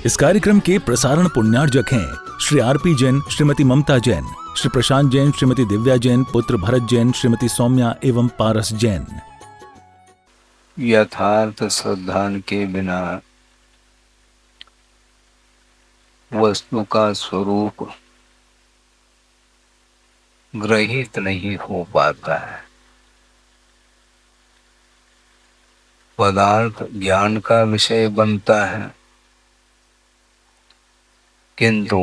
इस कार्यक्रम के प्रसारण पुण्यार्जक हैं श्री आरपी जैन, श्रीमती ममता जैन, श्री प्रशांत जैन, श्रीमती दिव्या जैन, पुत्र भरत जैन, श्रीमती सौम्या एवं पारस जैन। यथार्थ श्रद्धा के बिना वस्तु का स्वरूप ग्रहित नहीं हो पाता है। पदार्थ ज्ञान का विषय बनता है, किंतु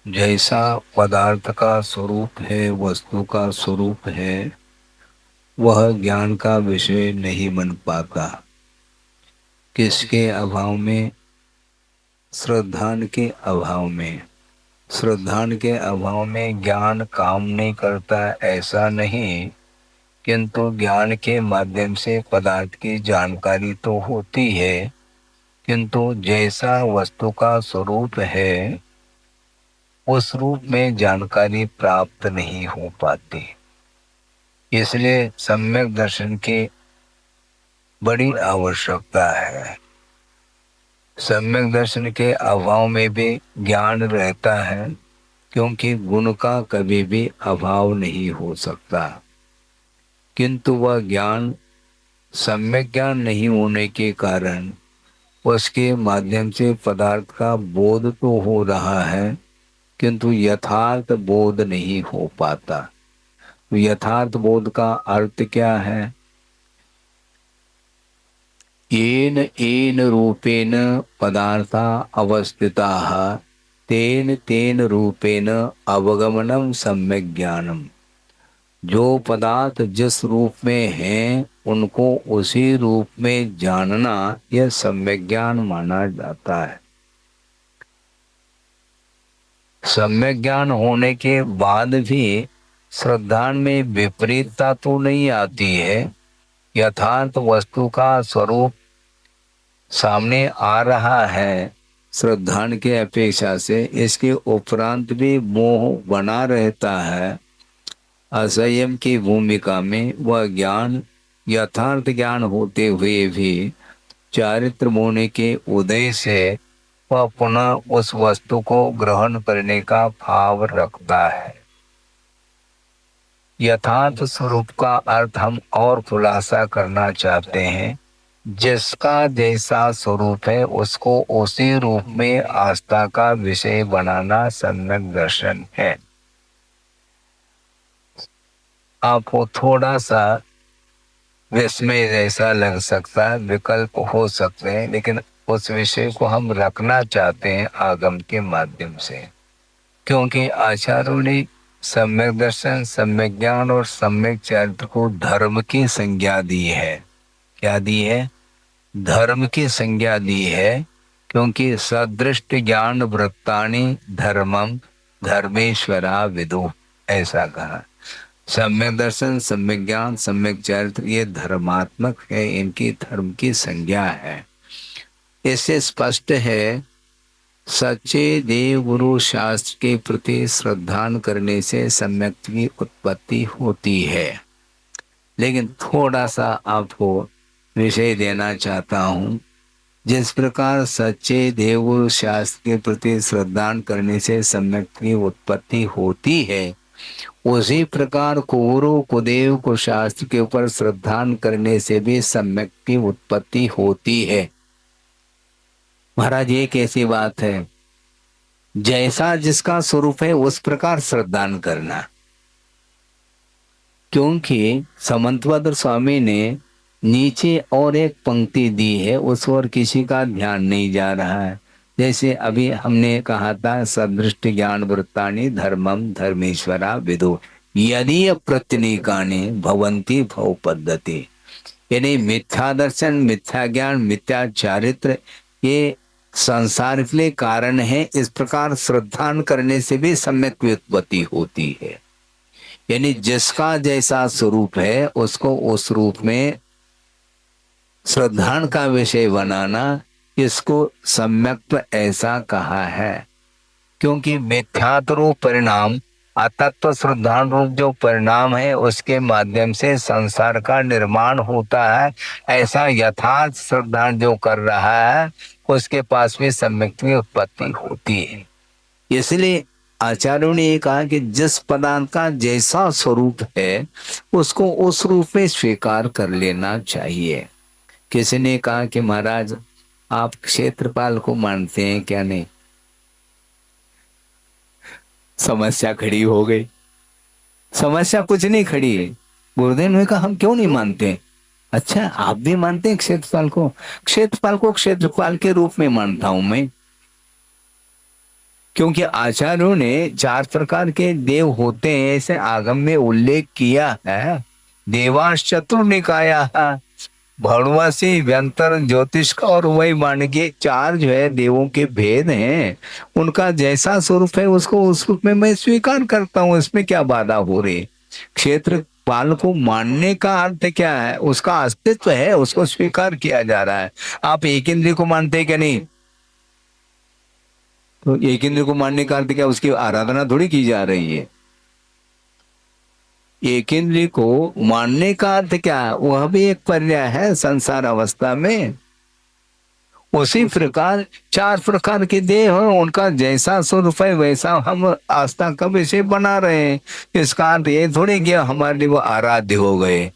जैसा पदार्थ का स्वरूप है, वस्तु का स्वरूप है, वह ज्ञान का विषय नहीं बन पाता। किसके अभाव में? श्रद्धान के अभाव में। श्रद्धान के अभाव में ज्ञान काम नहीं करता ऐसा नहीं, किंतु ज्ञान के माध्यम से पदार्थ की जानकारी तो होती है, किंतु जैसा वस्तु का स्वरूप है उस रूप में जानकारी प्राप्त नहीं हो पाती। इसलिए सम्यक दर्शन की बड़ी आवश्यकता है। सम्यक दर्शन के अभाव में भी ज्ञान रहता है, क्योंकि गुण का कभी भी अभाव नहीं हो सकता, किंतु वह ज्ञान सम्यक ज्ञान नहीं होने के कारण उसके माध्यम से पदार्थ का बोध तो हो रहा है, किंतु यथार्थ बोध नहीं हो पाता। तो यथार्थ बोध का अर्थ क्या है? येन येन रूपेण पदार्था अवस्थिताः तेन तेन रूपेण अवगमनम सम्यक ज्ञानम। जो पदार्थ जिस रूप में हैं उनको उसी रूप में जानना यह सम्यक ज्ञान माना जाता है। सम्यक ज्ञान होने के बाद भी श्रद्धा में विपरीतता तो नहीं आती है। यथार्थ वस्तु का स्वरूप सामने आ रहा है श्रद्धा के अपेक्षा से, इसके उपरांत भी मोह बना रहता है। असंयम की भूमिका में वह ज्ञान यथार्थ ज्ञान होते हुए भी चारित्र मोने के उदय से वह पुनः उस वस्तु को ग्रहण करने का भाव रखता है। यथार्थ स्वरूप का अर्थ हम और खुलासा करना चाहते हैं। जिसका जैसा स्वरूप है उसको उसी रूप में आस्था का विषय बनाना सम्यक दर्शन है। आपको थोड़ा सा विस्मय जैसा लग सकता है, विकल्प हो सकते हैं, लेकिन उस विषय को हम रखना चाहते हैं आगम के माध्यम से, क्योंकि आचार्यों ने सम्यक दर्शन, सम्यक ज्ञान और सम्यक चरित्र को धर्म की संज्ञा दी है। क्या दी है? धर्म की संज्ञा दी है, क्योंकि सदृष्ट ज्ञान वृत्तानि धर्मम धर्मेश्वरा विदु, ऐसा कहा। सम्यक दर्शन, सम्यक ज्ञान, सम्यक चरित्र ये धर्मात्मक है, इनकी धर्म की संज्ञा है। इससे स्पष्ट है सच्चे देव गुरु शास्त्र के प्रति श्रद्धा करने से सम्यक की उत्पत्ति होती है। लेकिन थोड़ा सा आपको विषय देना चाहता हूँ। जिस प्रकार सच्चे देव गुरु शास्त्र के प्रति श्रद्धा करने से सम्यक की उत्पत्ति होती है, उसी प्रकार कुगुरु कुदेव को शास्त्र के ऊपर श्रद्धा करने से भी सम्यक की उत्पत्ति होती है। महाराज ये कैसी बात है? जैसा जिसका स्वरूप है उस प्रकार श्रद्धा करना। क्योंकि समंतभद्र स्वामी ने नीचे और एक पंक्ति दी है, उस और किसी का ध्यान नहीं जा रहा है। जैसे अभी हमने कहा था सदृष्ट ज्ञान वृत्तानि धर्मम धर्मेश्वरा विदु यदि अप्रत्यनीकानि भवन्ति भव पद्धति। यानी मिथ्या दर्शन, मिथ्या ज्ञान, मिथ्या चारित्र ये संसार के लिए कारण है। इस प्रकार श्रद्धा करने से भी सम्यक की उत्पत्ति होती है। यानी जिसका जैसा स्वरूप है उसको उस रूप में श्रद्धा का विषय बनाना, इसको सम्यक ऐसा कहा है। क्योंकि मिथ्यात्व रूप परिणाम अतत्व श्रद्धा रूप जो परिणाम है उसके माध्यम से संसार का निर्माण होता है। ऐसा यथार्थ श्रद्धा जो कर रहा है उसके पास भी सम्यक की उत्पत्ति होती है। इसलिए आचार्यों ने ये कहा कि जिस पदार्थ का जैसा स्वरूप है उसको उस रूप में स्वीकार कर लेना चाहिए। किसी ने कहा कि महाराज आप क्षेत्रपाल को मानते हैं क्या? नहीं। समस्या खड़ी हो गई। समस्या कुछ नहीं खड़ी है। गुरुदेव ने कहा हम क्यों नहीं मानते? अच्छा आप भी मानते हैं क्षेत्रपाल को? क्षेत्रपाल को क्षेत्रपाल के रूप में मानता हूं मैं, क्योंकि आचार्यों ने 4 प्रकार के देव होते हैं ऐसे आगम में उल्लेख किया है। देवांश चतुर्निकाया, भणुवसी, व्यंतर, ज्योतिष का और वही वाणिज्य, 4 जो है देवों के भेद हैं। उनका जैसा स्वरूप है उसको उस रूप में मैं स्वीकार करता हूँ। इसमें क्या बाधा हो रही है? क्षेत्रपाल को मानने का अर्थ क्या है? उसका अस्तित्व है, उसको स्वीकार किया जा रहा है। आप एक इंद्रिय को मानते हैं क्या? नहीं। तो एक इंद्र को मानने का अर्थ क्या? उसकी आराधना थोड़ी की जा रही है। एक इंद्र को मानने का अर्थ क्या? वह भी एक पर्याय है संसार अवस्था में। उसी प्रकार 4 प्रकार के देह हैं, उनका जैसा स्वरूप है वैसा हम आस्था का विषय बना रहे हैं। इसका अर्थ ये थोड़ी कि हमारे लिए वो आराध्य हो गए।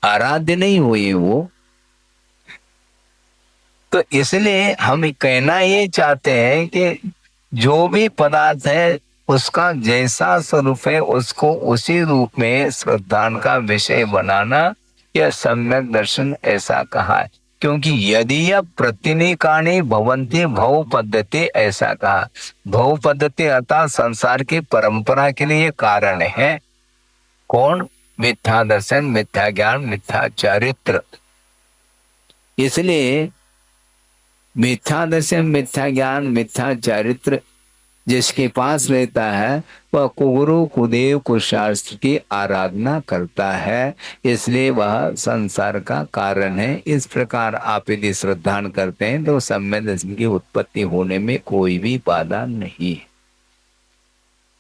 आराध्य नहीं हुए वो। तो इसलिए हम कहना ये चाहते हैं कि जो भी पदार्थ है उसका जैसा स्वरूप है उसको उसी रूप में श्रद्धान का विषय बनाना, यह सम्यक दर्शन ऐसा कहा है। क्योंकि यदि यह प्रतिनिकाणी भवंती भव पद्धति, ऐसा कहा। भव पद्धति अर्थात संसार की परंपरा के लिए कारण है। कौन? मिथ्या दर्शन, मिथ्या ज्ञान, मिथ्या चरित्र। इसलिए मिथ्या दर्शन, मिथ्या ज्ञान, मिथ्या चरित्र जिसके पास रहता है वह कुगुरु कुदेव कुशास्त्र की आराधना करता है, इसलिए वह संसार का कारण है। इस प्रकार आप यदि श्रद्धान करते हैं तो सम्यक दर्शन की उत्पत्ति होने में कोई भी बाधा नहीं है।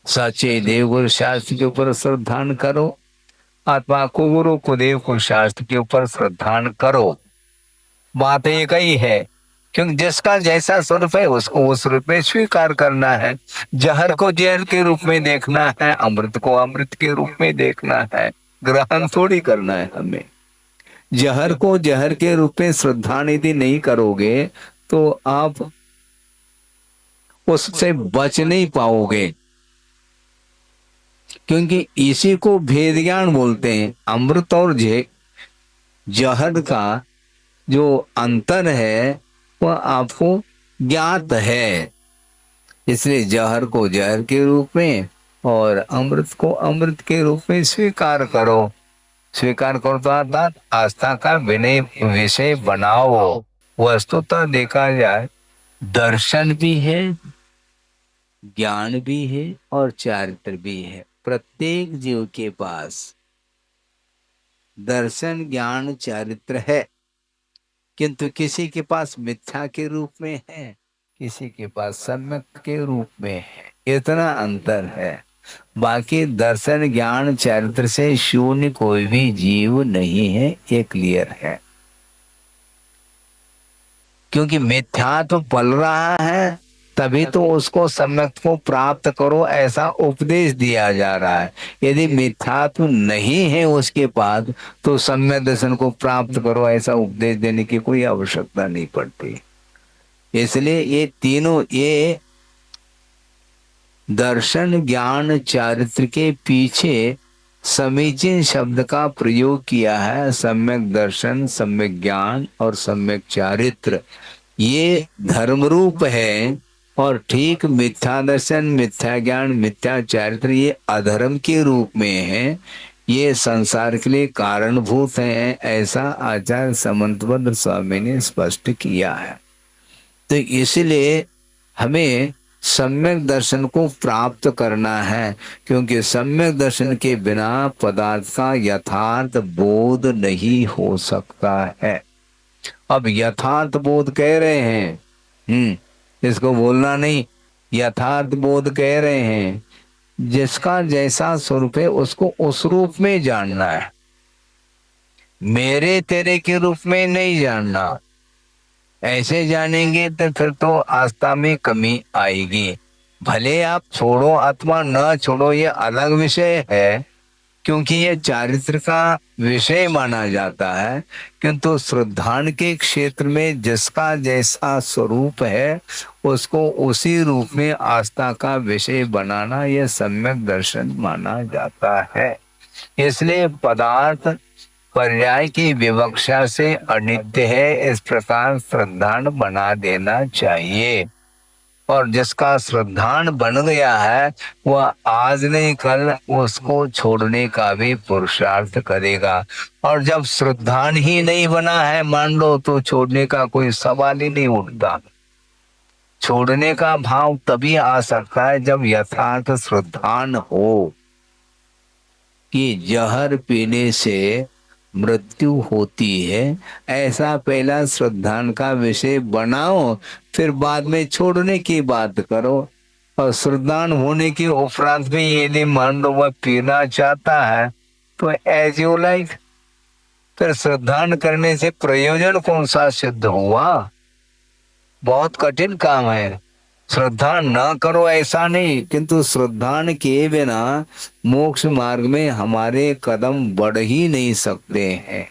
सच्चे देव गुरु शास्त्र के ऊपर श्रद्धान करो अथवा कुगुरु कुदेव कुशास्त्र के ऊपर श्रद्धान करो, बात एक ही है। क्योंकि जिसका जैसा स्वरूप है उसको उस रूप में स्वीकार करना है। जहर को जहर के रूप में देखना है, अमृत को अमृत के रूप में देखना है। ग्रहण थोड़ी करना है हमें। जहर को जहर के रूप में श्रद्धा यदि नहीं करोगे तो आप उससे बच नहीं पाओगे। क्योंकि इसी को भेद ज्ञान बोलते हैं। अमृत और जहर का जो अंतर है वह आपको ज्ञात है। इसलिए जहर को जहर के रूप में और अमृत को अमृत के रूप में स्वीकार करो। स्वीकार करो तो अर्थात आस्था का विनय विषय बनाओ। वस्तुतः देखा जाए दर्शन भी है, ज्ञान भी है और चारित्र भी है। प्रत्येक जीव के पास दर्शन, ज्ञान, चारित्र है, किंतु किसी के पास मिथ्या के रूप में है, किसी के पास सम्यक के रूप में है। इतना अंतर है। बाकी दर्शन, ज्ञान, चरित्र से शून्य कोई भी जीव नहीं है, ये क्लियर है। क्योंकि मिथ्या तो पल रहा है तभी तो उसको सम्यक को प्राप्त करो ऐसा उपदेश दिया जा रहा है। यदि मिथ्यात्व नहीं है उसके पास तो सम्यक दर्शन को प्राप्त करो ऐसा उपदेश देने की कोई आवश्यकता नहीं पड़ती। इसलिए ये तीनों, ये दर्शन, ज्ञान, चारित्र के पीछे समीचीन शब्द का प्रयोग किया है। सम्यक दर्शन, सम्यक ज्ञान और सम्यक चारित्र ये धर्म रूप है, और ठीक मिथ्या दर्शन, मिथ्या ज्ञान, मिथ्या चारित्र ये अधर्म के रूप में है। ये संसार के लिए कारणभूत है, ऐसा आचार्य समंतभद्र स्वामी ने स्पष्ट किया है। तो इसलिए हमें सम्यक दर्शन को प्राप्त करना है, क्योंकि सम्यक दर्शन के बिना पदार्थ का यथार्थ बोध नहीं हो सकता है। अब यथार्थ बोध कह रहे हैं, इसको बोलना नहीं, यथार्थ बोध कह रहे हैं। जिसका जैसा स्वरूप है उसको उस रूप में जानना है, मेरे तेरे के रूप में नहीं जानना। ऐसे जानेंगे तो फिर तो आस्था में कमी आएगी। भले आप छोड़ो अथवा न छोड़ो, ये अलग विषय है, क्योंकि ये चारित्र का विषय माना जाता है। किंतु श्रद्धान के क्षेत्र में जिसका जैसा स्वरूप है उसको उसी रूप में आस्था का विषय बनाना यह सम्यक दर्शन माना जाता है। इसलिए पदार्थ पर्याय की विवक्षा से अनित्य है, इस प्रकार श्रद्धान बना देना चाहिए। और जिसका श्रद्धान बन गया है वह आज नहीं कल उसको छोड़ने का भी पुरुषार्थ करेगा। और जब श्रद्धान ही नहीं बना है मान लो, तो छोड़ने का कोई सवाल ही नहीं उठता। छोड़ने का भाव तभी आ सकता है जब यथार्थ श्रद्धान हो कि जहर पीने से मृत्यु होती है, ऐसा पहला श्रद्धान का विषय बनाओ, फिर बाद में छोड़ने की बात करो। और श्रद्धान होने के उपरांत भी यदि मान लो वह पीना चाहता है तो एज यू लाइक, फिर श्रद्धान करने से प्रयोजन कौन सा सिद्ध हुआ? बहुत कठिन काम है। श्रद्धा न करो ऐसा नहीं, किंतु श्रद्धान के बिना मोक्ष मार्ग में हमारे कदम बढ़ ही नहीं सकते हैं।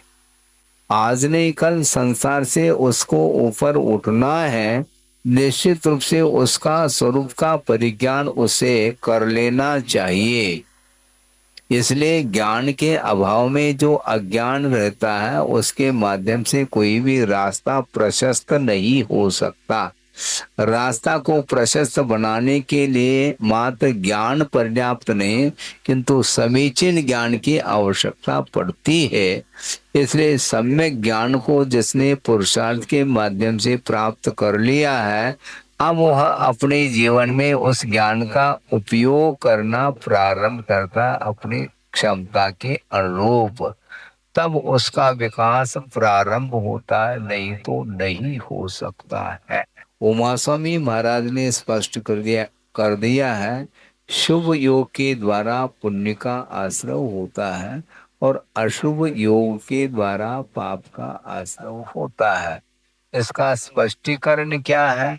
आज नहीं कल संसार से उसको ऊपर उठना है, निश्चित रूप से उसका स्वरूप का परिज्ञान उसे कर लेना चाहिए। इसलिए ज्ञान के अभाव में जो अज्ञान रहता है उसके माध्यम से कोई भी रास्ता प्रशस्त नहीं हो सकता। रास्ता को प्रशस्त बनाने के लिए मात्र ज्ञान पर्याप्त नहीं, किंतु समीचीन ज्ञान की आवश्यकता पड़ती है। इसलिए सम्यक ज्ञान को जिसने पुरुषार्थ के माध्यम से प्राप्त कर लिया है, अब वह अपने जीवन में उस ज्ञान का उपयोग करना प्रारंभ करता है अपनी क्षमता के अनुरूप। तब उसका विकास प्रारंभ होता है, नहीं तो नहीं हो सकता है। उमा स्वामी महाराज ने स्पष्ट कर दिया है, शुभ योग के द्वारा पुण्य का आश्रय होता है और अशुभ योग के द्वारा पाप का आश्रय होता है। इसका स्पष्टीकरण क्या है?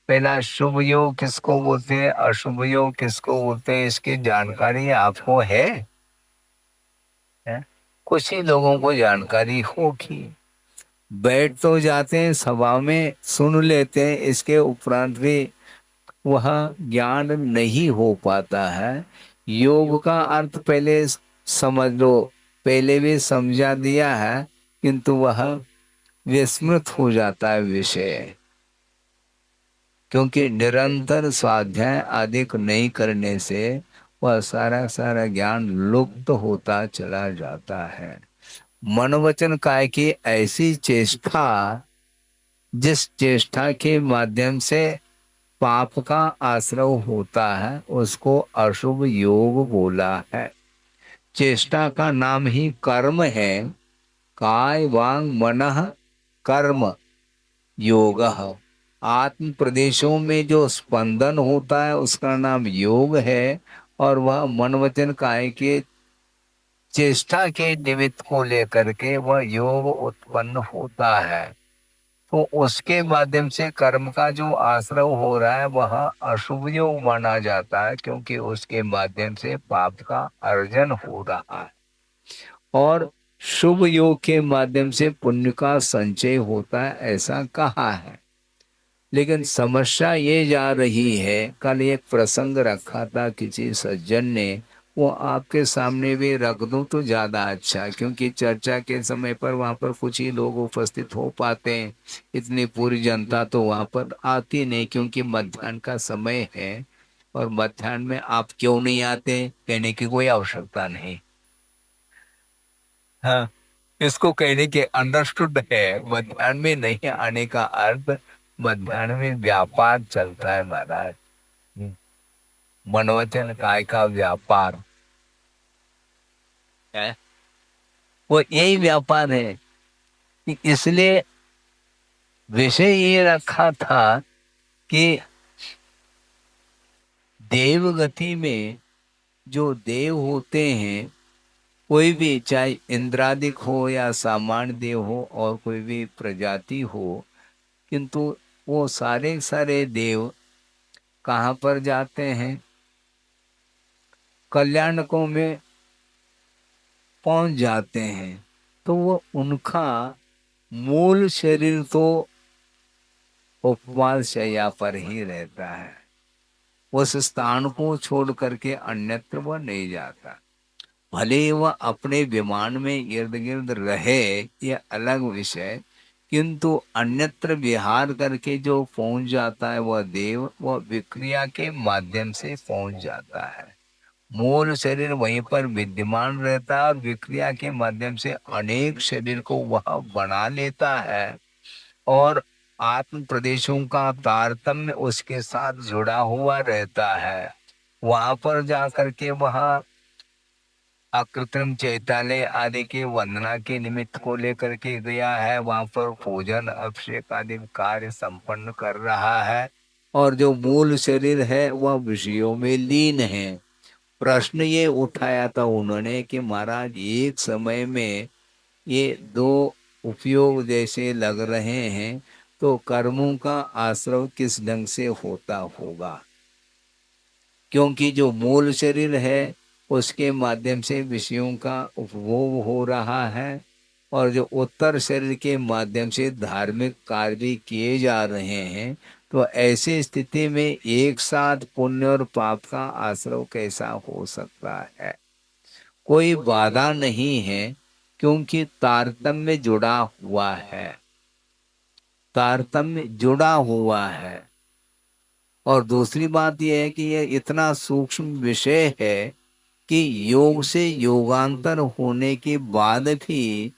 पहला, शुभ योग किसको बोलते हैं, अशुभ योग किसको बोलते हैं, इसकी जानकारी आपको है? कुछ ही लोगों को जानकारी होगी। बैठ तो जाते हैं सभा में, सुन लेते हैं, इसके उपरांत भी वह ज्ञान नहीं हो पाता है। योग का अर्थ पहले समझ लो, पहले भी समझा दिया है, किंतु वह विस्मृत हो जाता है विषय, क्योंकि निरंतर स्वाध्याय आदि नहीं करने से वह सारा सारा ज्ञान लुप्त होता चला जाता है। मनोवचन काय की ऐसी चेष्टा जिस चेष्टा के माध्यम से पाप का आश्रय होता है उसको अशुभ योग बोला है। चेष्टा का नाम ही कर्म है। काय वांग मनः कर्म योग। आत्म प्रदेशों में जो स्पंदन होता है उसका नाम योग है, और वह मन वचन काय के चेष्टा के निमित्त को लेकर के वह योग उत्पन्न होता है। तो उसके माध्यम से कर्म का जो आश्रय हो रहा है वह अशुभ योग माना जाता है, क्योंकि उसके माध्यम से पाप का अर्जन हो रहा है। और शुभ योग के माध्यम से पुण्य का संचय होता है, ऐसा कहा है। लेकिन समस्या ये जा रही है, कल एक प्रसंग रखा था किसी सज्जन ने, वो आपके सामने भी रख दूं तो ज़्यादा अच्छा, क्योंकि चर्चा के समय पर वहाँ पर कुछ ही लोग उपस्थित हो पाते हैं, इतनी पूरी जनता तो वहाँ पर आती नहीं, क्योंकि मध्याह्न का समय है। और मध्याह्न में आप क्यों नहीं आते कहने की कोई आवश्यकता नहीं। हाँ, इसको कहने के अंडरस्टूड है। मध्याह्न में नहीं आने का अर्थ, मध्याह्न में व्यापार चलता है महाराज। मनोवचन काय का व्यापार है, वो यही व्यापार है। इसलिए विषय ये रखा था कि देव गति में जो देव होते हैं, कोई भी चाहे इंद्रादिक हो या सामान्य देव हो और कोई भी प्रजाति हो, किंतु वो सारे सारे देव कहाँ पर जाते हैं? कल्याणकों में पहुंच जाते हैं। तो वो उनका मूल शरीर तो उपवास शैया पर ही रहता है, उस स्थान को छोड़ करके अन्यत्र वह नहीं जाता। भले ही वह अपने विमान में इर्द गिर्द रहे, ये अलग विषय, किंतु अन्यत्र विहार करके जो पहुंच जाता है वह देव, वह विक्रिया के माध्यम से पहुंच जाता है। मूल शरीर वहीं पर विद्यमान रहता है और विक्रिया के माध्यम से अनेक शरीर को वह बना लेता है, और आत्म प्रदेशों का तारतम्य उसके साथ जुड़ा हुआ रहता है। वहां पर जा करके वह अकृत्रिम चैतालय आदि की वंदना के निमित्त को लेकर के गया है, वहां पर पूजन अभिषेक आदि कार्य संपन्न कर रहा है, और जो मूल शरीर है वह विषयों में लीन है। प्रश्न ये उठाया था उन्होंने कि महाराज एक समय में ये दो उपयोग जैसे लग रहे हैं, तो कर्मों का आश्रव किस ढंग से होता होगा? क्योंकि जो मूल शरीर है उसके माध्यम से विषयों का उपभोग हो रहा है, और जो उत्तर शरीर के माध्यम से धार्मिक कार्य भी किए जा रहे हैं, तो ऐसी स्थिति में एक साथ पुण्य और पाप का आश्रव कैसा हो सकता है? कोई बाधा नहीं है, क्योंकि तारतम्य जुड़ा हुआ है, तारतम्य जुड़ा हुआ है। और दूसरी बात यह है कि यह इतना सूक्ष्म विषय है कि योग से योगांतर होने के बाद भी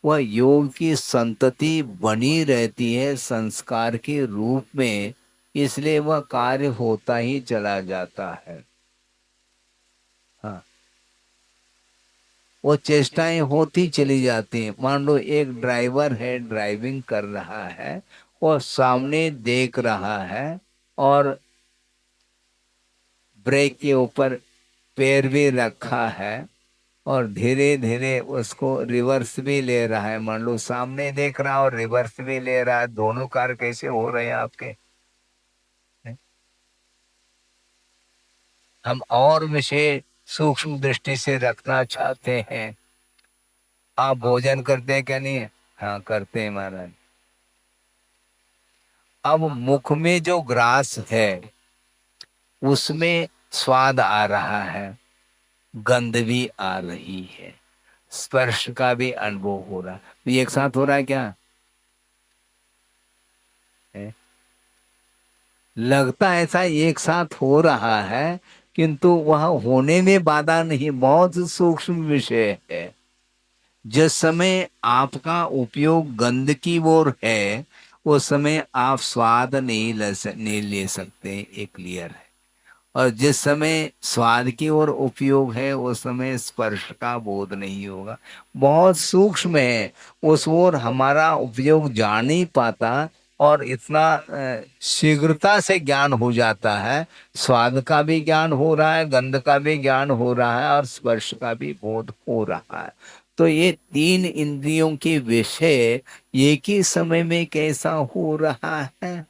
वह योग की संतति बनी रहती है संस्कार के रूप में, इसलिए वह कार्य होता ही चला जाता है। हाँ, वो चेष्टाएं होती चली जाती हैं। मान लो एक ड्राइवर है, ड्राइविंग कर रहा है, वो सामने देख रहा है और ब्रेक के ऊपर पैर भी रखा है, और धीरे धीरे उसको रिवर्स भी ले रहा है। मान लो सामने देख रहा है और रिवर्स भी ले रहा है, दोनों कार कैसे हो रहे हैं आपके? हम और विषय सूक्ष्म दृष्टि से रखना चाहते हैं। आप भोजन करते हैं क्या? नहीं? हाँ, करते हैं महाराज। अब मुख में जो ग्रास है उसमें स्वाद आ रहा है, गंध भी आ रही है, स्पर्श का भी अनुभव हो रहा है। तो ये एक साथ हो रहा है क्या? है? लगता ऐसा एक साथ हो रहा है, किंतु वह होने में बाधा नहीं, बहुत सूक्ष्म विषय है। जिस समय आपका उपयोग गंध की ओर है, उस समय आप स्वाद नहीं ले सकते, ये क्लियर है। और जिस समय स्वाद की ओर उपयोग है उस समय स्पर्श का बोध नहीं होगा, बहुत सूक्ष्म है, उस ओर हमारा उपयोग जा नहीं पाता, और इतना शीघ्रता से ज्ञान हो जाता है। स्वाद का भी ज्ञान हो रहा है, गंध का भी ज्ञान हो रहा है, और स्पर्श का भी बोध हो रहा है। तो ये तीन इंद्रियों के विषय एक ही समय में कैसा हो रहा है?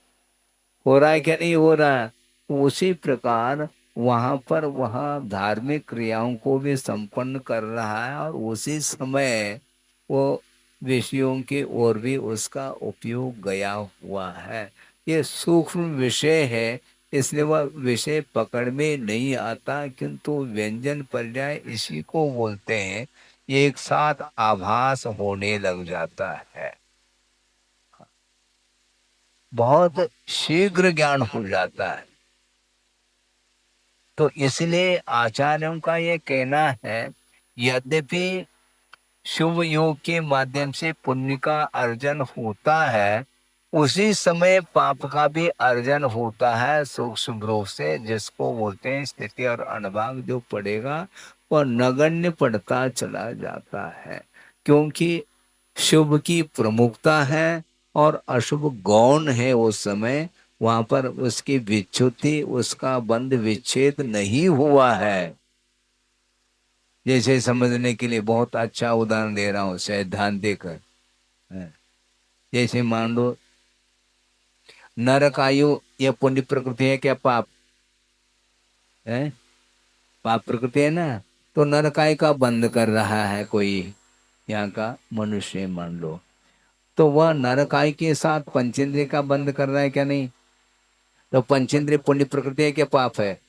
हो रहा है क्या? नहीं हो रहा है? उसी प्रकार वहां पर वह धार्मिक क्रियाओं को भी संपन्न कर रहा है, और उसी समय वो विषयों की ओर भी उसका उपयोग गया हुआ है। ये सूक्ष्म विषय है, इसलिए वह विषय पकड़ में नहीं आता, किंतु व्यंजन पर्याय इसी को बोलते हैं, एक साथ आभास होने लग जाता है, बहुत शीघ्र ज्ञान हो जाता है। तो इसलिए आचार्यों का ये कहना है, यद्यपि शुभ योग के माध्यम से पुण्य का अर्जन होता है, उसी समय पाप का भी अर्जन होता है सूक्ष्म रूप से, जिसको बोलते हैं स्थिति और अनुभाग जो पड़ेगा वह नगण्य पड़ता चला जाता है। क्योंकि शुभ की प्रमुखता है और अशुभ गौण है, उस समय वहां पर उसकी विच्युति, उसका बंध विच्छेद नहीं हुआ है। जैसे समझने के लिए बहुत अच्छा उदाहरण दे रहा हूँ, शायद ध्यान देकर। जैसे मान लो नरक आयु ये पुण्य प्रकृति है क्या पाप है? पाप प्रकृति है ना। तो नरकाय का बंद कर रहा है कोई यहाँ का मनुष्य मान लो, तो वह नरकाय के साथ पंचेंद्रिय का बंद कर रहा है क्या? नहीं। तो पंचेंद्रिय पुण्य प्रकृति है क्या पाप है?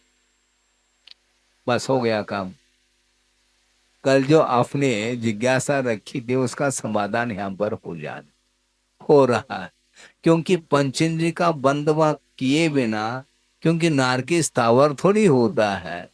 बस हो गया काम। कल जो आपने जिज्ञासा रखी थी उसका समाधान यहाँ पर हो रहा है। क्योंकि पंचेंद्रिय का बंद वह किए बिना, क्योंकि नारकी स्थावर थोड़ी होता है,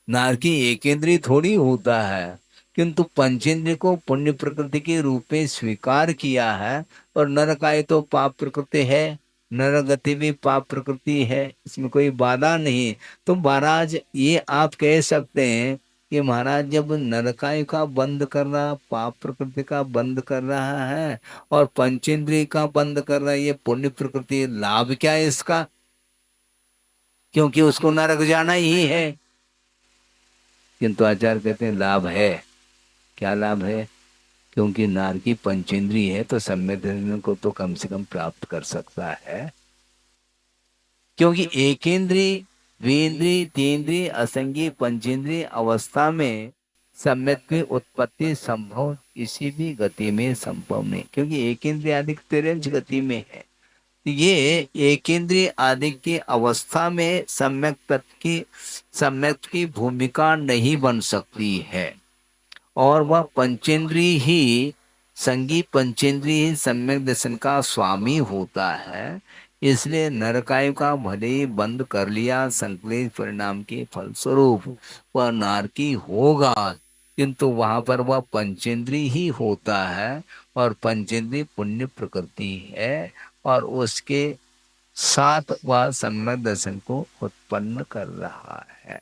नारकी एकेंद्रीय थोड़ी होता है, किंतु पंचेंद्रिय को पुण्य प्रकृति के रूप में स्वीकार किया है। और नरकाय तो पाप प्रकृति है, नरगति भी पाप प्रकृति है, इसमें कोई बाधा नहीं। तो महाराज ये आप कह सकते हैं कि महाराज जब नरकाय का बंद कर रहा, पाप प्रकृति का बंद कर रहा है और पंचेंद्रिय का बंद कर रहा है, ये पुण्य प्रकृति, लाभ क्या है इसका? क्योंकि उसको नरक जाना ही है। किंतु आचार्य कहते हैं लाभ है। क्या लाभ है? क्योंकि नारकी पंचेंद्रिय है तो सम्यक दर्शन को तो कम से कम प्राप्त कर सकता है। क्योंकि एकेंद्रीय, द्विंद्रिय, तीन्द्रिय, असंगीय, पंचेंद्रिय अवस्था में सम्यक की उत्पत्ति संभव किसी भी गति में संभव नहीं, क्योंकि एकेंद्रिय आदि तिरंज गति में है। ये एकेंद्रीय आदि की अवस्था में सम्यक की भूमिका नहीं बन सकती है, और वह पंचेंद्रिय ही, संगी पंचेंद्रिय ही सम्यक दर्शन का स्वामी होता है। इसलिए नरकाय का भले ही बंद कर लिया, संकलेश परिणाम के फलस्वरूप वह नारकी होगा, किंतु वहां पर वह पंचेंद्रिय ही होता है, और पंचेंद्रिय पुण्य प्रकृति है, और उसके साथ वह सम्यक दर्शन को उत्पन्न कर रहा है।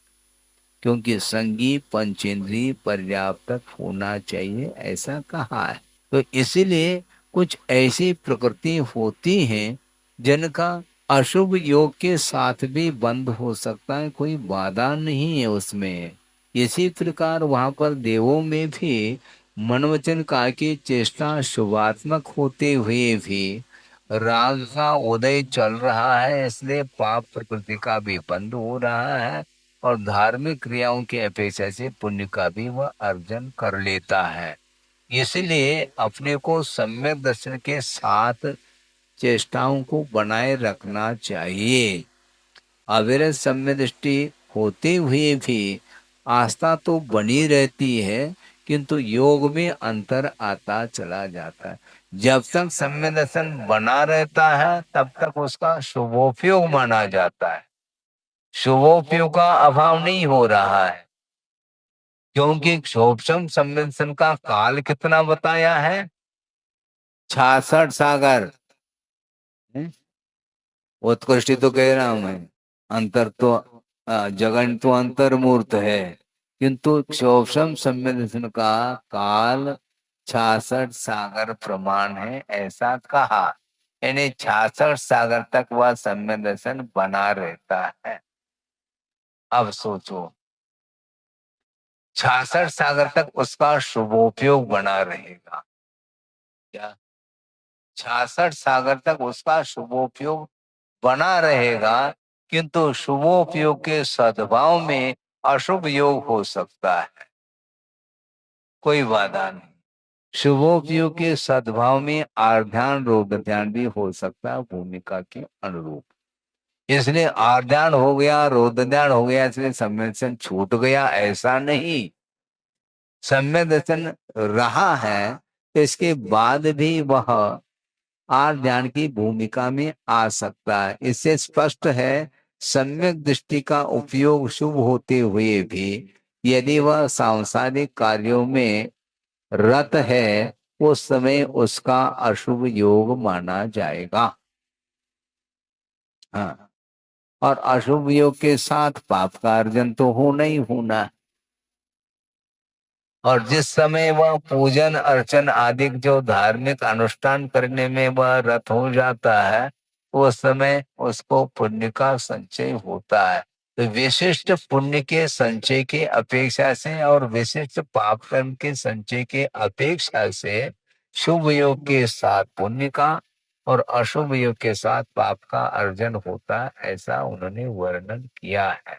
क्योंकि संगी पंचेंद्रिय पर्याप्त होना चाहिए ऐसा कहा है। तो इसीलिए कुछ ऐसी प्रकृति होती हैं जिनका अशुभ योग के साथ भी बंद हो सकता है, कोई बाधा नहीं है उसमें। इसी प्रकार वहां पर देवों में भी मनवचन का की चेष्टा शुभात्मक होते हुए भी राग का उदय चल रहा है, इसलिए पाप प्रकृति का भी बंद हो रहा है, और धार्मिक क्रियाओं की अपेक्षा से पुण्य का भी वह अर्जन कर लेता है। इसलिए अपने को सम्यक दर्शन के साथ चेष्टाओं को बनाए रखना चाहिए। अविरत सम्यक दृष्टि होते हुए भी आस्था तो बनी रहती है, किंतु योग में अंतर आता चला जाता है। जब तक सम्यक दर्शन बना रहता है तब तक उसका शुभोपयोग माना जाता है, शुभोपयोग का अभाव नहीं हो रहा है। क्योंकि क्षोभम सम्मेलन का काल कितना बताया है? 66 सागर। उत्कृष्टि तो कह रहा हूं मैं, अंतर तो जगन तो अंतर्मूर्त है, किंतु क्षोभम सम्मेलन का काल 66 सागर प्रमाण है ऐसा कहा। यानी 66 सागर तक वह सम्यक दर्शन बना रहता है। अब सोचो 66 सागर तक उसका शुभोपयोग बना रहेगा क्या? 66 सागर तक उसका शुभोपयोग बना रहेगा, किंतु शुभोपयोग के सद्भाव में अशुभ योग हो सकता है, कोई बाधा नहीं। शुभोपयोग के सद्भाव में आर्ध्यान रोग ध्यान भी हो सकता है भूमिका के अनुरूप। इसलिए आर्ध्यान हो गया, रोध ध्यान हो गया, इसलिए सम्मेलन छूट गया ऐसा नहीं। सम्यक दर्शन रहा है तो इसके बाद भी वह आर ध्यान की भूमिका में आ सकता है। इससे स्पष्ट है सम्यक दृष्टि का उपयोग शुभ होते हुए भी यदि वह सांसारिक कार्यों में रत है उस समय उसका अशुभ योग माना जाएगा। हाँ, और अशुभ योग के साथ पाप का अर्जन तो होना ही होना है। और जिस समय वह पूजन अर्चन आदि जो धार्मिक अनुष्ठान करने में वह रत हो जाता है, उस समय उसको पुण्य का संचय होता है। तो विशिष्ट पुण्य के संचय के अपेक्षा से और विशिष्ट पाप कर्म के संचय के अपेक्षा से शुभ योग के साथ पुण्य का और अशुभ योग के साथ पाप का अर्जन होता है, ऐसा उन्होंने वर्णन किया है।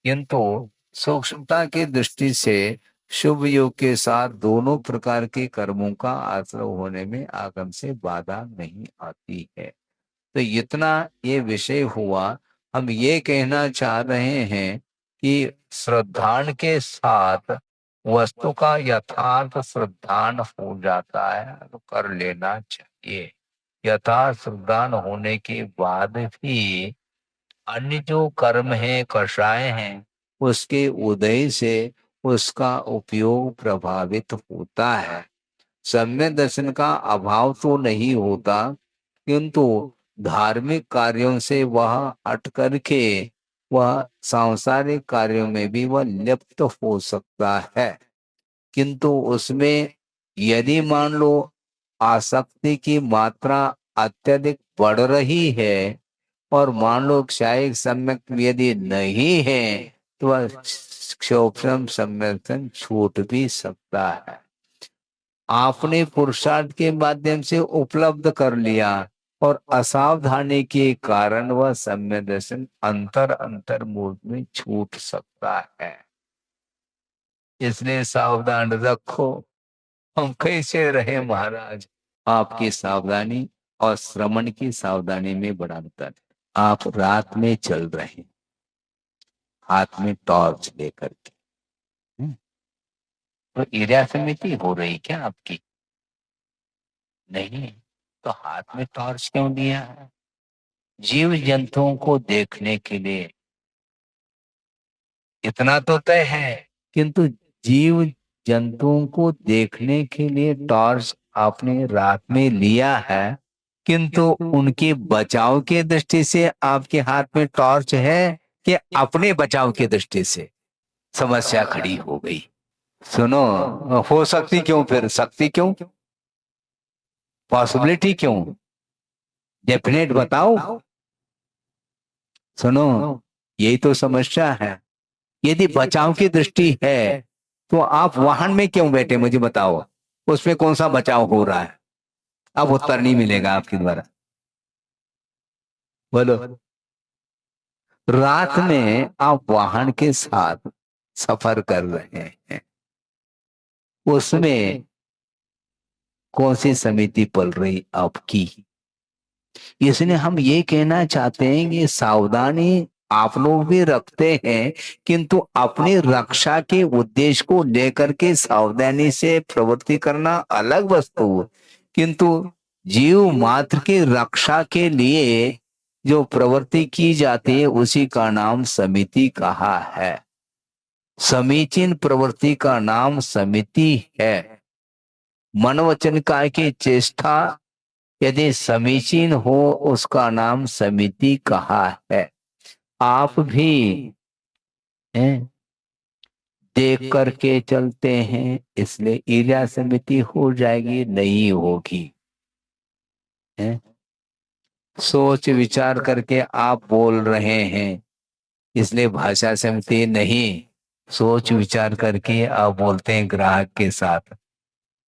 किंतु सूक्ष्मता की दृष्टि से शुभ योग के साथ दोनों प्रकार के कर्मों का आश्रय होने में आगम से बाधा नहीं आती है। तो इतना ये विषय हुआ। हम ये कहना चाह रहे हैं कि श्रद्धान के साथ वस्तु का यथार्थ श्रद्धान हो जाता है तो कर लेना चाहिए। यथार्थ श्रद्धान होने के बाद भी अन्य जो कर्म है, कषाय हैं, उसके उदय से उसका उपयोग प्रभावित होता है। सम्यक दर्शन का अभाव तो नहीं होता, किंतु धार्मिक कार्यों से वह हट करके वह सांसारिक कार्यों में भी वह लिप्त हो सकता है। किंतु उसमें यदि मान लो आसक्ति की मात्रा अत्यधिक बढ़ रही है और मान लो क्षायिक सम्यक यदि नहीं है तो वह क्षोभम सम्यक छूट भी सकता है। आपने पुरुषार्थ के माध्यम से उपलब्ध कर लिया और असावधानी के कारण वह सम्यक दर्शन अंतर अंतर मूर्त में छूट सकता है। इसलिए सावधान रखो। हम कैसे रहे महाराज? आपकी सावधानी और श्रवण की सावधानी में बड़ा अंतर है। आप रात में चल रहे हैं, हाथ में टॉर्च लेकर के, तो एरिया समिति हो रही क्या आपकी? नहीं, तो हाथ में टॉर्च क्यों लिया है? जीव जंतुओं को देखने के लिए। इतना तो तय है, किंतु जीव जंतुओं को देखने के लिए टॉर्च आपने रात में लिया है, किंतु उनके बचाव के दृष्टि से आपके हाथ में टॉर्च है कि अपने बचाव के दृष्टि से? समस्या खड़ी हो गई। सुनो, हो सकती क्यों, फिर सकती क्यों, पॉसिबिलिटी क्यों, डेफिनेट बताओ। सुनो, यही तो समस्या है। यदि बचाव की दृष्टि है तो आप वाहन में क्यों बैठे, मुझे बताओ, उसमें कौन सा बचाव हो रहा है? अब उत्तर नहीं मिलेगा आपके द्वारा। बोलो। रात में आप वाहन के साथ सफर कर रहे हैं, उसमें कौन सी समिति पल रही आपकी? इसलिए हम ये कहना चाहते हैं कि सावधानी आप लोग भी रखते हैं, किंतु अपनी रक्षा के उद्देश्य को लेकर के सावधानी से प्रवृत्ति करना अलग वस्तु, किंतु जीव मात्र की रक्षा के लिए जो प्रवृत्ति की जाती है उसी का नाम समिति कहा है। समीचीन प्रवृत्ति का नाम समिति है। मन वचन काय की चेष्टा यदि समीचीन हो उसका नाम समिति कहा है। आप भी देख करके चलते हैं, इसलिए ईर्या समिति हो जाएगी, नहीं होगी। सोच विचार करके आप बोल रहे हैं, इसलिए भाषा समिति नहीं। सोच विचार करके आप बोलते हैं ग्राहक के साथ,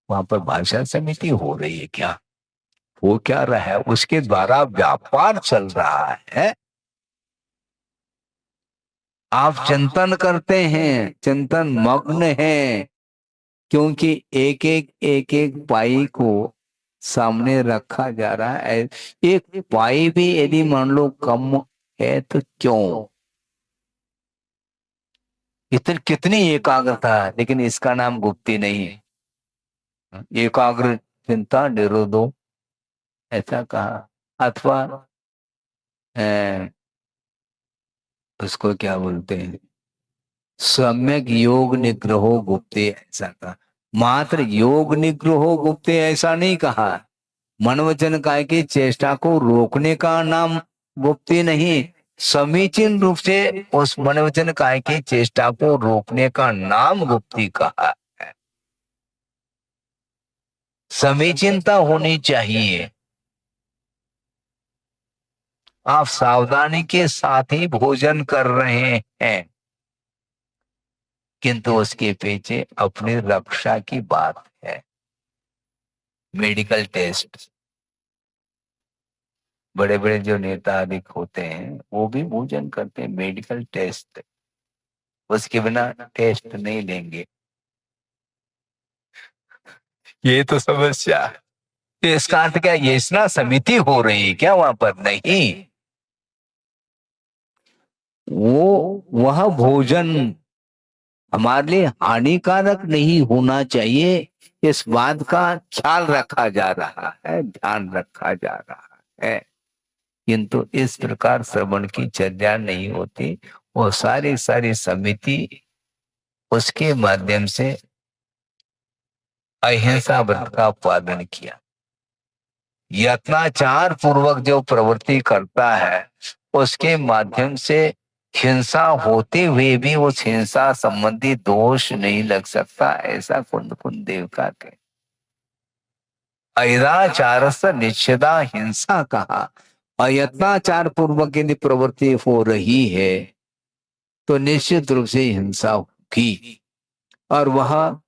वहां पर भाषा समिति हो रही है क्या? वो क्या रहा है, उसके द्वारा व्यापार चल रहा है। आप चिंतन करते हैं, चिंतन मग्न है, क्योंकि एक एक पाई को सामने रखा जा रहा है। एक पाई भी यदि मान लो कम है तो क्यों? इतनी कितनी एकाग्रता है, लेकिन इसका नाम गुप्ती नहीं है। एकाग्र चिंता निरोधो, ऐसा कहा। अथवा उसको क्या बोलते हैं, सम्यक योग निग्रहो गुप्ते, ऐसा कहा। मात्र योग निग्रहो गुप्ते ऐसा नहीं कहा। मन वचन काय की चेष्टा को रोकने का नाम गुप्ती नहीं, समीचीन रूप से उस मन वचन काय की चेष्टा को रोकने का नाम गुप्ती कहा है। समीचीनता होनी चाहिए। आप सावधानी के साथ ही भोजन कर रहे हैं, किंतु उसके पीछे अपनी रक्षा की बात है। मेडिकल टेस्ट, बड़े बड़े जो नेता अधिक होते हैं वो भी भोजन करते हैं, मेडिकल टेस्ट, उसके बिना टेस्ट नहीं लेंगे। ये तो समस्या है। तो इसका अर्थ क्या, ये स्नान समिति हो रही है क्या वहां पर? नहीं, वो वह भोजन हमारे लिए हानिकारक नहीं होना चाहिए, इस बात का ख्याल रखा जा रहा है, ध्यान रखा जा रहा है। किंतु इस प्रकार श्रवण की चर्चा नहीं होती। वो सारी सारी समिति उसके माध्यम से अहिंसा व्रत का पालन किया। यत्नाचार पूर्वक जो प्रवृत्ति करता है उसके माध्यम से हिंसा होते हुए भी उस हिंसा संबंधी दोष नहीं लग सकता, ऐसा कुंद कुंद देव का कहना। अयदाचार से निश्चिदा हिंसा कहा। अयत्नाचार पूर्वक यदि प्रवृत्ति हो रही है तो निश्चित रूप से हिंसा होगी, और वह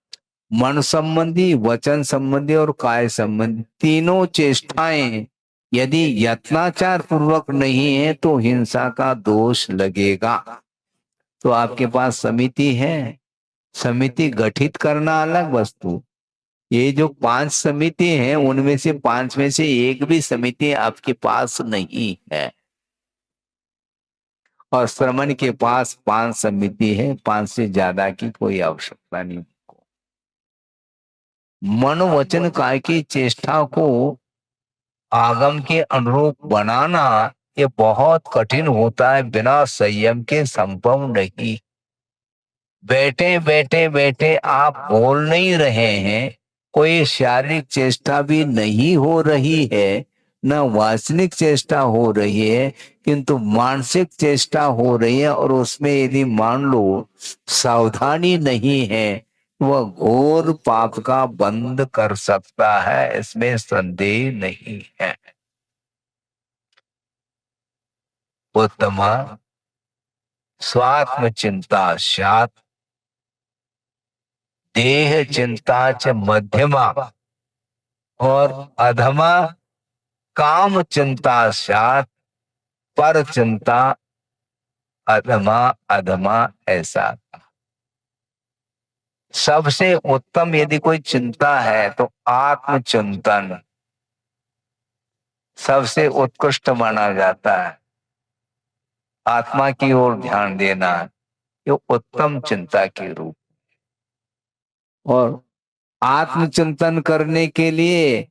मन संबंधी, वचन संबंधी और काय संबंधी तीनों चेष्टाएं यदि यत्नाचार पूर्वक नहीं है तो हिंसा का दोष लगेगा। तो आपके पास समिति है, समिति गठित करना अलग वस्तु। ये जो 5 समिति हैं उनमें से 5 में से एक भी समिति आपके पास नहीं है, और श्रमण के पास 5 समिति है, 5 से ज्यादा की कोई आवश्यकता नहीं। मन वचन काय की चेष्टा को आगम के अनुरूप बनाना ये बहुत कठिन होता है, बिना संयम के संभव नहीं। बैठे बैठे बैठे आप बोल नहीं रहे हैं, कोई शारीरिक चेष्टा भी नहीं हो रही है, न वासनिक चेष्टा हो रही है, किंतु मानसिक चेष्टा हो रही है, और उसमें यदि मान लो सावधानी नहीं है वह घोर पाप का बंध कर सकता है, इसमें संदेह नहीं है। उत्तमा स्वात्म चिंता स्यात्, देह चिंता च मध्यमा, और अधमा काम चिंता स्यात्, पर चिंता अधमा अधमा, ऐसा। सबसे उत्तम यदि कोई चिंता है तो आत्मचिंतन सबसे उत्कृष्ट माना जाता है। आत्मा की ओर ध्यान देना ये उत्तम चिंता के रूप। और आत्मचिंतन करने के लिए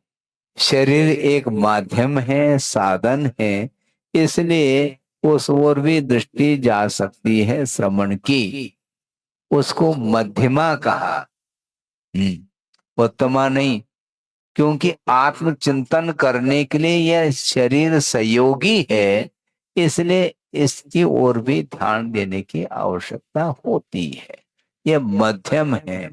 शरीर एक माध्यम है, साधन है, इसलिए उस ओर भी दृष्टि जा सकती है श्रवण की। उसको मध्यमा कहा, उत्तमा नहीं, क्योंकि आत्मचिंतन करने के लिए यह शरीर सहयोगी है, इसलिए इसकी ओर भी ध्यान देने की आवश्यकता होती है। यह मध्यम है।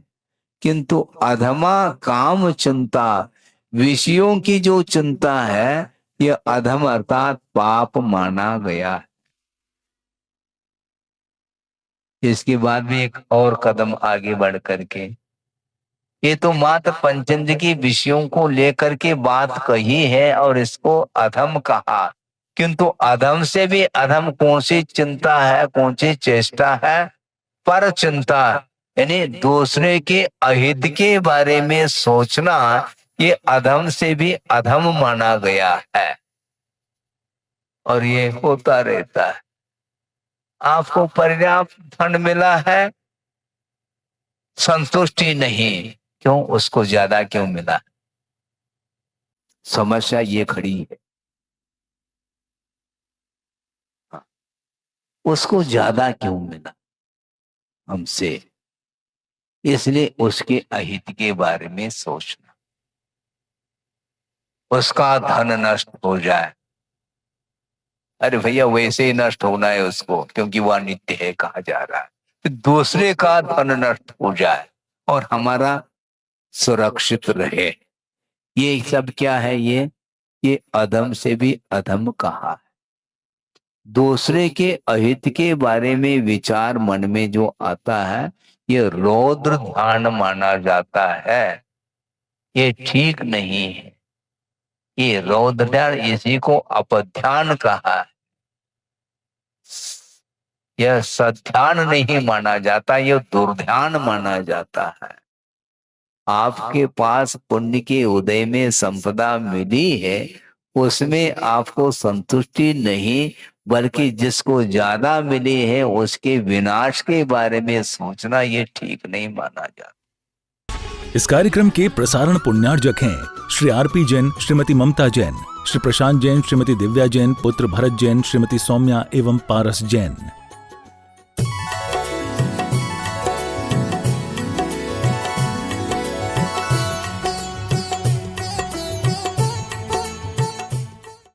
किंतु अधमा काम चिंता, विषयों की जो चिंता है यह अधम अर्थात पाप माना गया है। इसके बाद में एक और कदम आगे बढ़ करके, ये तो मात्र पंचेंद्र की विषयों को लेकर के बात कही है और इसको अधम कहा, किंतु अधम से भी अधम कौन सी चिंता है, कौन सी चेष्टा है? पर चिंता, यानी दूसरे के अहित के बारे में सोचना, ये अधम से भी अधम माना गया है, और ये होता रहता है। आपको पर्याप्त धन मिला है, संतुष्टि नहीं, क्यों? उसको ज्यादा क्यों मिला? समस्या ये खड़ी है, उसको ज्यादा क्यों मिला हमसे, इसलिए उसके अहित के बारे में सोचना, उसका धन नष्ट हो जाए। अरे भैया वैसे ही नष्ट होना है उसको, क्योंकि वह नित्य है कहा जा रहा है। दूसरे का धन नष्ट हो जाए और हमारा सुरक्षित रहे, ये सब क्या है? ये अधम से भी अधम कहा है। दूसरे के अहित के बारे में विचार मन में जो आता है ये रौद्र ध्यान माना जाता है, ये ठीक नहीं है। ये रौद्र ध्यान, इसी को अपध्यान कहा है। यह सध्यान नहीं माना जाता, यह दुर्ध्यान माना जाता है। आपके पास पुण्य के उदय में संपदा मिली है, उसमें आपको संतुष्टि नहीं, बल्कि जिसको ज्यादा मिली है उसके विनाश के बारे में सोचना ये ठीक नहीं माना जाता। इस कार्यक्रम के प्रसारण पुण्यार्जक हैं श्री आरपी जैन, श्रीमती ममता जैन, श्री प्रशांत जैन, श्रीमती दिव्या जैन, पुत्र भरत जैन, श्रीमती सौम्या एवं पारस जैन।